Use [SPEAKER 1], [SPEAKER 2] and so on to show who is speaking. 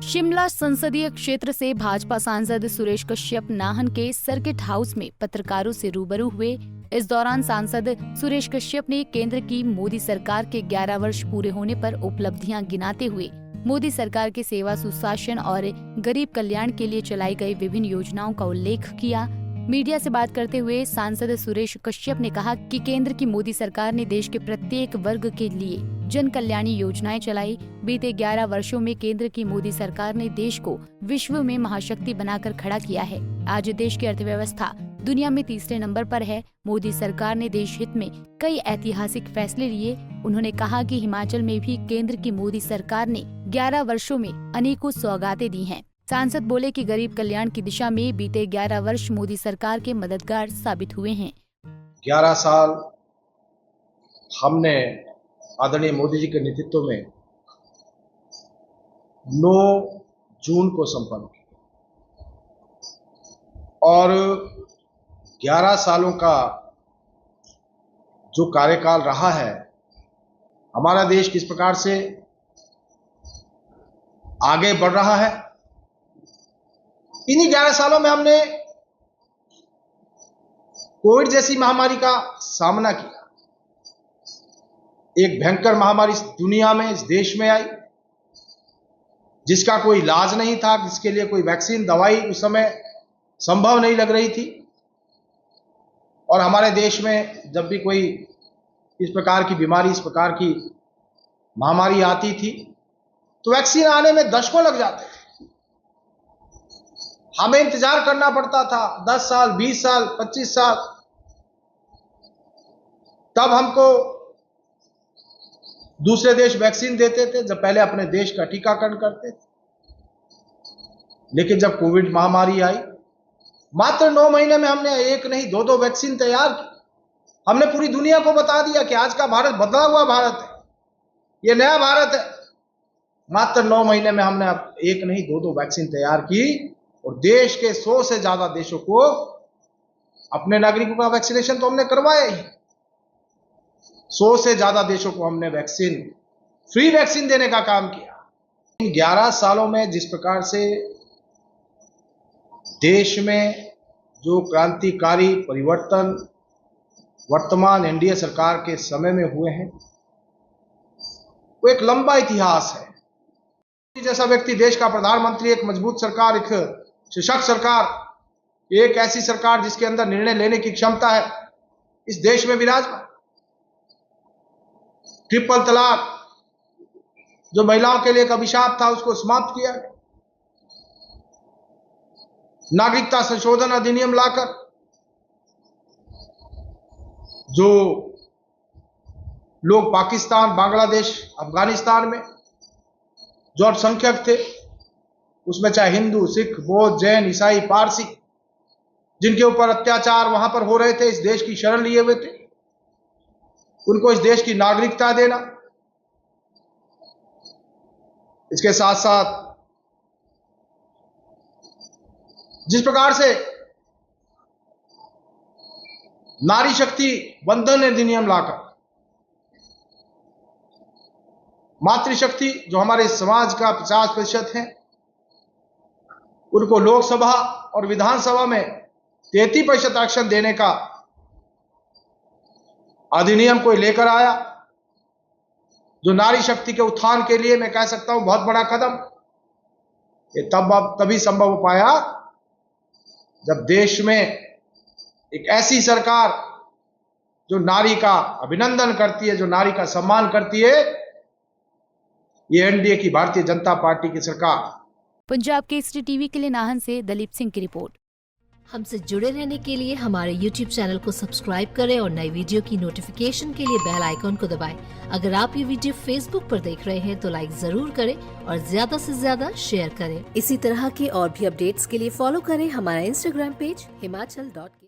[SPEAKER 1] शिमला संसदीय क्षेत्र से भाजपा सांसद सुरेश कश्यप नाहन के सर्किट हाउस में पत्रकारों से रूबरू हुए। इस दौरान सांसद सुरेश कश्यप ने केंद्र की मोदी सरकार के 11 वर्ष पूरे होने पर उपलब्धियां गिनाते हुए मोदी सरकार के सेवा, सुशासन और गरीब कल्याण के लिए चलाई गई विभिन्न योजनाओं का उल्लेख किया। मीडिया से बात करते हुए सांसद सुरेश कश्यप ने कहा कि केंद्र की मोदी सरकार ने देश के प्रत्येक वर्ग के लिए जन कल्याणी योजनाएं चलाई। बीते 11 वर्षों में केंद्र की मोदी सरकार ने देश को विश्व में महाशक्ति बनाकर खड़ा किया है। आज देश की अर्थव्यवस्था दुनिया में तीसरे नंबर पर है। मोदी सरकार ने देश हित में कई ऐतिहासिक फैसले लिए। उन्होंने कहा कि हिमाचल में भी केंद्र की मोदी सरकार ने 11 वर्षों में अनेकों सौगातें दी हैं। सांसद बोले कि गरीब कल्याण की दिशा में बीते 11 वर्ष मोदी सरकार के मददगार साबित हुए हैं।
[SPEAKER 2] 11 साल हमने आदरणीय मोदी जी के नेतृत्व में 9 जून को संपन्न किया और 11 सालों का जो कार्यकाल रहा है, हमारा देश किस प्रकार से आगे बढ़ रहा है। इन्हीं 11 सालों में हमने कोविड जैसी महामारी का सामना किया। एक भयंकर महामारी इस दुनिया में, इस देश में आई, जिसका कोई इलाज नहीं था, जिसके लिए कोई वैक्सीन, दवाई उस समय संभव नहीं लग रही थी। और हमारे देश में जब भी कोई इस प्रकार की बीमारी, इस प्रकार की महामारी आती थी तो वैक्सीन आने में दशकों लग जाते थे। हमें इंतजार करना पड़ता था 10 साल, 20 साल, 25 साल, तब हमको दूसरे देश वैक्सीन देते थे, जब पहले अपने देश का टीकाकरण करते थे। लेकिन जब कोविड महामारी आई, मात्र 9 महीने में हमने एक नहीं 2-2 वैक्सीन तैयार की। हमने पूरी दुनिया को बता दिया कि आज का भारत बदला हुआ भारत है, ये नया भारत है। मात्र 9 महीने में हमने एक नहीं 2-2 वैक्सीन तैयार की और देश के 100 से ज्यादा देशों को अपने नागरिकों का वैक्सीनेशन तो हमने करवाया ही। 100 से ज्यादा देशों को हमने फ्री वैक्सीन देने का काम किया। इन 11 सालों में जिस प्रकार से देश में जो क्रांतिकारी परिवर्तन वर्तमान एनडीए सरकार के समय में हुए हैं, वो एक लंबा इतिहास है। जैसा व्यक्ति देश का प्रधानमंत्री, एक मजबूत सरकार, एक सशक्त सरकार, एक ऐसी सरकार जिसके अंदर निर्णय लेने की क्षमता है, इस देश में विराजमान। ट्रिपल तलाक जो महिलाओं के लिए एक अभिशाप था, उसको समाप्त किया। नागरिकता संशोधन अधिनियम लाकर जो लोग पाकिस्तान, बांग्लादेश, अफगानिस्तान में जो अल्पसंख्यक थे, उसमें चाहे हिंदू, सिख, बौद्ध, जैन, ईसाई, पारसी, जिनके ऊपर अत्याचार वहां पर हो रहे थे, इस देश की शरण लिए हुए थे, उनको इस देश की नागरिकता देना। इसके साथ साथ जिस प्रकार से नारी शक्ति बंधन अधिनियम लाकर मातृशक्ति जो हमारे समाज का 50% है, उनको लोकसभा और विधानसभा में 33% आरक्षण देने का अधिनियम कोई लेकर आया, जो नारी शक्ति के उत्थान के लिए मैं कह सकता हूं बहुत बड़ा कदम। ये तभी संभव हो पाया जब देश में एक ऐसी सरकार जो नारी का अभिनंदन करती है, जो नारी का सम्मान करती है, ये एनडीए की भारतीय जनता पार्टी की सरकार।
[SPEAKER 1] पंजाब केसरी टीवी के लिए नाहन से दलीप सिंह की रिपोर्ट।
[SPEAKER 3] हमसे जुड़े रहने के लिए हमारे YouTube चैनल को सब्सक्राइब करें और नई वीडियो की नोटिफिकेशन के लिए बेल आइकॉन को दबाएं। अगर आप ये वीडियो Facebook पर देख रहे हैं तो लाइक जरूर करें और ज्यादा से ज्यादा शेयर करें। इसी तरह के और भी अपडेट्स के लिए फॉलो करें हमारा Instagram पेज himachal.ke।